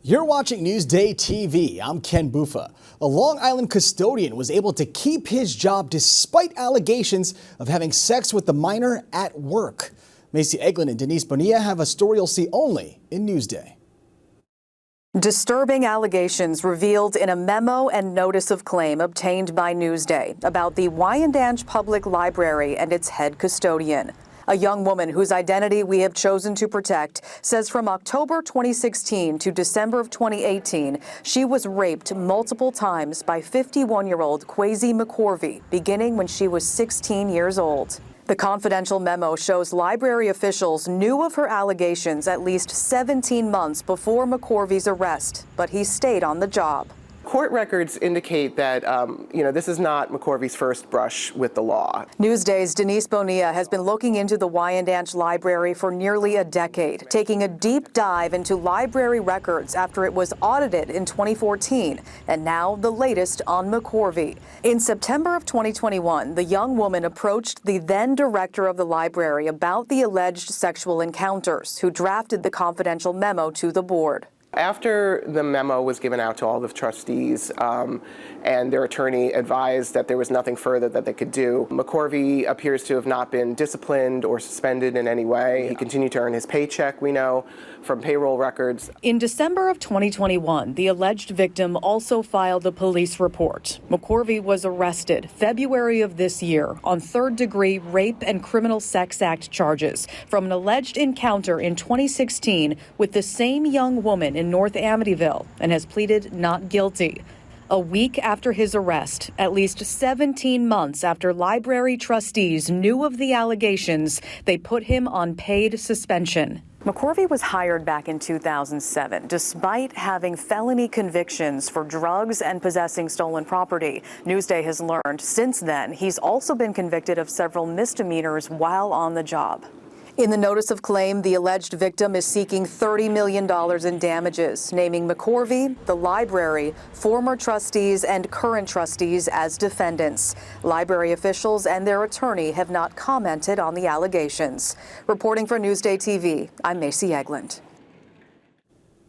You're watching Newsday TV. I'm Ken Bufa. A Long Island custodian was able to keep his job despite allegations of having sex with the minor at work. Macy Eglin and Denise Bonilla have a story you'll see only in Newsday. Disturbing allegations revealed in a memo and notice of claim obtained by Newsday about the Wyandanch Public Library and its head custodian. A young woman whose identity we have chosen to protect says from October 2016 to December of 2018, she was raped multiple times by 51-year-old Kwesi McCorvey, beginning when she was 16 years old. The confidential memo shows library officials knew of her allegations at least 17 months before McCorvey's arrest, but he stayed on the job. Court records indicate that, this is not McCorvey's first brush with the law. Newsday's Denise Bonilla has been looking into the Wyandanch Library for nearly a decade, taking a deep dive into library records after it was audited in 2014, and now the latest on McCorvey. In September of 2021, the young woman approached the then director of the library about the alleged sexual encounters, who drafted the confidential memo to the board. After the memo was given out to all the trustees and their attorney advised that there was nothing further that they could do, McCorvey appears to have not been disciplined or suspended in any way. He continued to earn his paycheck, we know, from payroll records. In December of 2021, the alleged victim also filed a police report. McCorvey was arrested February of this year on third-degree rape and criminal sex act charges from an alleged encounter in 2016 with the same young woman in North Amityville and has pleaded not guilty. A week after his arrest, at least 17 months after library trustees knew of the allegations, they put him on paid suspension. McCorvey was hired back in 2007, despite having felony convictions for drugs and possessing stolen property. Newsday has learned since then he's also been convicted of several misdemeanors while on the job. In the notice of claim, the alleged victim is seeking $30 million in damages, naming McCorvey, the library, former trustees, and current trustees as defendants. Library officials and their attorney have not commented on the allegations. Reporting for Newsday TV, I'm Macy Eglin.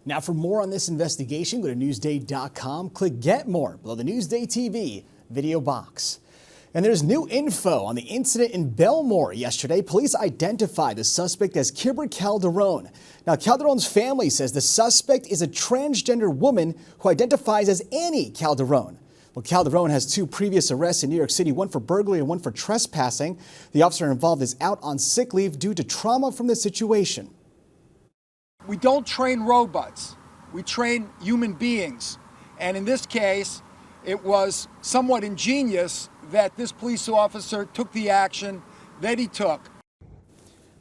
Now, for more on this investigation, go to Newsday.com. Click Get More below the Newsday TV video box. And there's new info on the incident in Belmore yesterday. Police identified the suspect as Kibra Calderon. Now, Calderon's family says the suspect is a transgender woman who identifies as Annie Calderon. Well, Calderon has 2 previous arrests in New York City, one for burglary and one for trespassing. The officer involved is out on sick leave due to trauma from the situation. We don't train robots. We train human beings. And in this case, it was somewhat ingenious that this police officer took the action that he took.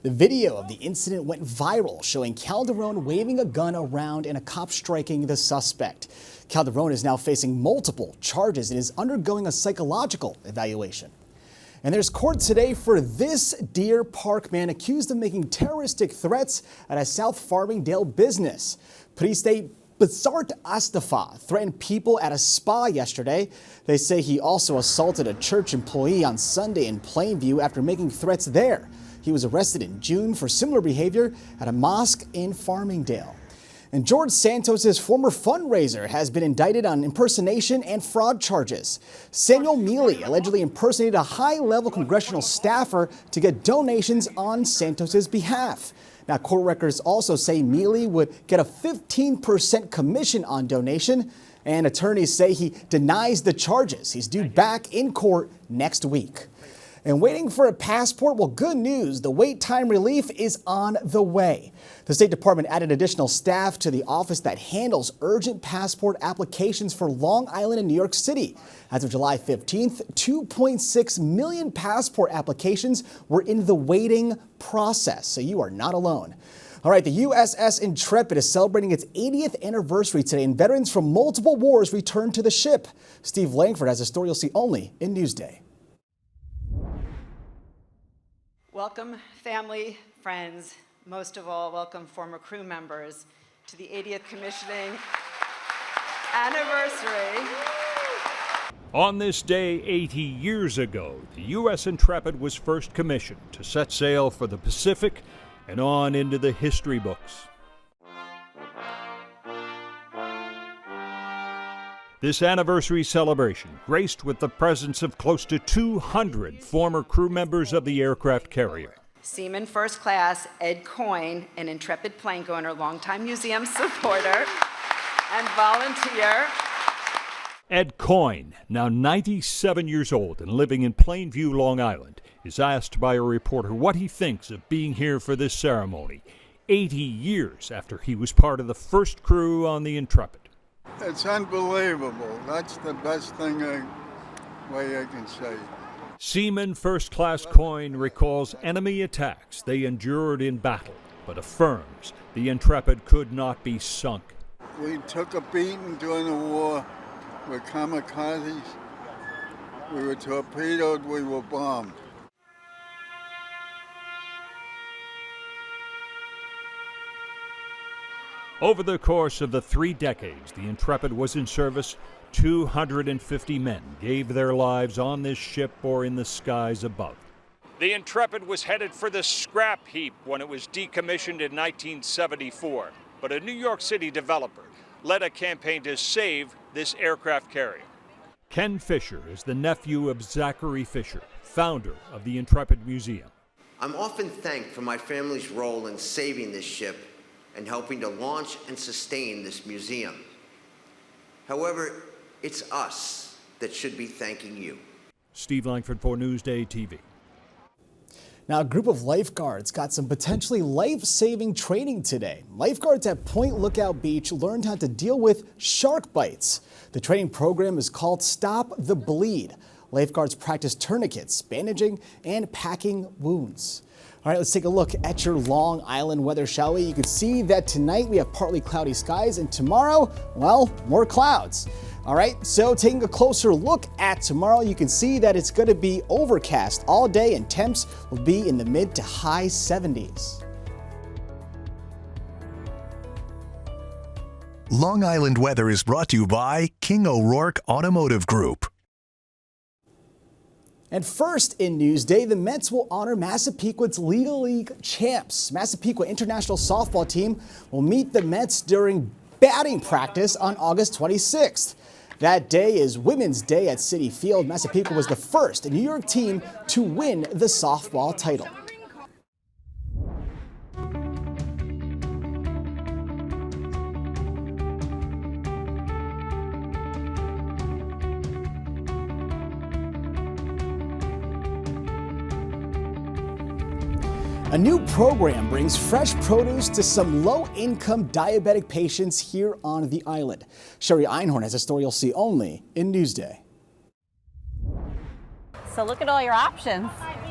The video of the incident went viral, showing Calderon waving a gun around and a cop striking the suspect. Calderon is now facing multiple charges and is undergoing a psychological evaluation. And there's court today for this Deer Park man accused of making terroristic threats at a South Farmingdale business. Police say Bazart Astafa threatened people at a spa yesterday. They say he also assaulted a church employee on Sunday in Plainview after making threats there. He was arrested in June for similar behavior at a mosque in Farmingdale. And George Santos' former fundraiser has been indicted on impersonation and fraud charges. Samuel Mealy allegedly impersonated a high-level congressional staffer to get donations on Santos' behalf. Now, court records also say Mealy would get a 15% commission on donation, and attorneys say he denies the charges. He's due back in court next week. And waiting for a passport? Well, good news. The wait time relief is on the way. The State Department added additional staff to the office that handles urgent passport applications for Long Island and New York City. As of July 15th, 2.6 million passport applications were in the waiting process, so you are not alone. All right, the USS Intrepid is celebrating its 80th anniversary today, and veterans from multiple wars return to the ship. Steve Langford has a story you'll see only in Newsday. Welcome, family, friends, most of all, welcome former crew members to the 80th commissioning anniversary. On this day 80 years ago, the U.S. Intrepid was first commissioned to set sail for the Pacific and on into the history books. This anniversary celebration graced with the presence of close to 200 former crew members of the aircraft carrier. Seaman First Class Ed Coyne, an intrepid plank owner, longtime museum supporter, and volunteer. Ed Coyne, now 97 years old and living in Plainview, Long Island, is asked by a reporter what he thinks of being here for this ceremony, 80 years after he was part of the first crew on the Intrepid. It's unbelievable. That's the best way I can say. Seaman First Class Coyne recalls enemy attacks they endured in battle, but affirms the Intrepid could not be sunk. We took a beating during the war. We're kamikazes. We were torpedoed. We were bombed. Over the course of the 3 decades the Intrepid was in service, 250 men gave their lives on this ship or in the skies above. The Intrepid was headed for the scrap heap when it was decommissioned in 1974, but a New York City developer led a campaign to save this aircraft carrier. Ken Fisher is the nephew of Zachary Fisher, founder of the Intrepid Museum. I'm often thanked for my family's role in saving this ship and helping to launch and sustain this museum. However, it's us that should be thanking you. Steve Langford for Newsday TV. Now, a group of lifeguards got some potentially life-saving training today. Lifeguards at Point Lookout Beach learned how to deal with shark bites. The training program is called Stop the Bleed. Lifeguards practice tourniquets, bandaging, and packing wounds. All right, let's take a look at your Long Island weather, shall we? You can see that tonight we have partly cloudy skies, and tomorrow, well, more clouds. All right, so taking a closer look at tomorrow, you can see that it's going to be overcast all day and temps will be in the mid to high 70s. Long Island weather is brought to you by King O'Rourke Automotive Group. And first in Newsday, the Mets will honor Massapequa's Little League champs. Massapequa International Softball team will meet the Mets during batting practice on August 26th. That day is Women's Day at Citi Field. Massapequa was the first New York team to win the softball title. A new program brings fresh produce to some low-income diabetic patients here on the island. Sherry Einhorn has a story you'll see only in Newsday. So look at all your options.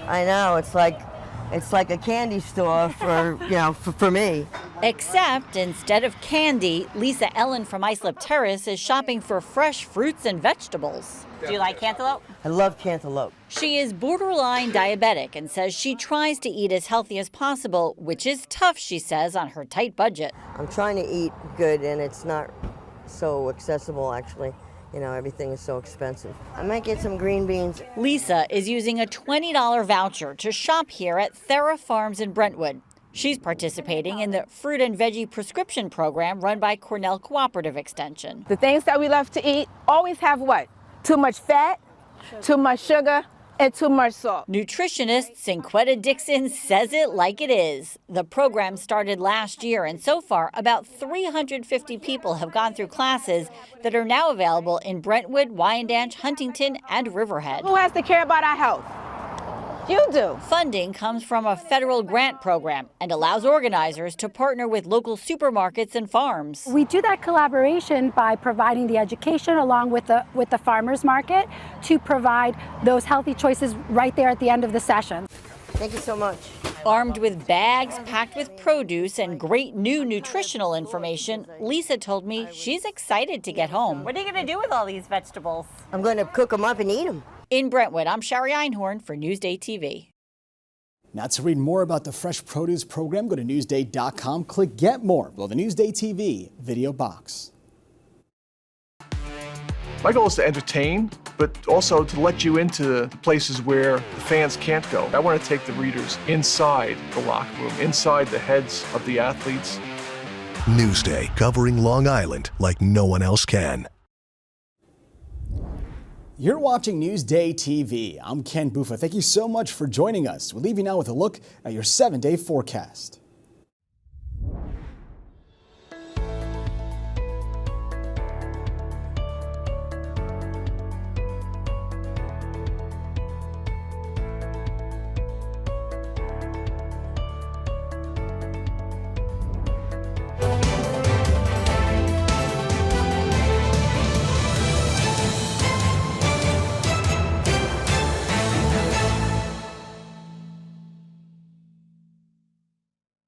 I know, it's like a candy store for me. Except instead of candy, Lisa Ellen from Islip Terrace is shopping for fresh fruits and vegetables. Do you like cantaloupe? I love cantaloupe. She is borderline diabetic and says she tries to eat as healthy as possible, which is tough, she says, on her tight budget. I'm trying to eat good, and it's not so accessible, actually. You know, everything is so expensive. I might get some green beans. Lisa is using a $20 voucher to shop here at Thera Farms in Brentwood. She's participating in the fruit and veggie prescription program run by Cornell Cooperative Extension. The things that we love to eat always have what? Too much fat, too much sugar, and too much salt. Nutritionist Cinquetta Dixon says it like it is. The program started last year, and so far, about 350 people have gone through classes that are now available in Brentwood, Wyandanch, Huntington, and Riverhead. Who has to care about our health? You do. Funding comes from a federal grant program and allows organizers to partner with local supermarkets and farms. We do that collaboration by providing the education along with the farmers market to provide those healthy choices right there at the end of the session. Thank you so much. Armed with bags packed with produce and great new nutritional information, Lisa told me she's excited to get home. What are you going to do with all these vegetables? I'm going to cook them up and eat them. In Brentwood, I'm Sherry Einhorn for Newsday TV. Now, to read more about the Fresh Produce program, go to Newsday.com, click Get More below the Newsday TV video box. My goal is to entertain, but also to let you into the places where the fans can't go. I want to take the readers inside the locker room, inside the heads of the athletes. Newsday, covering Long Island like no one else can. You're watching Newsday TV. I'm Ken Buffa. Thank you so much for joining us. We'll leave you now with a look at your 7-day forecast.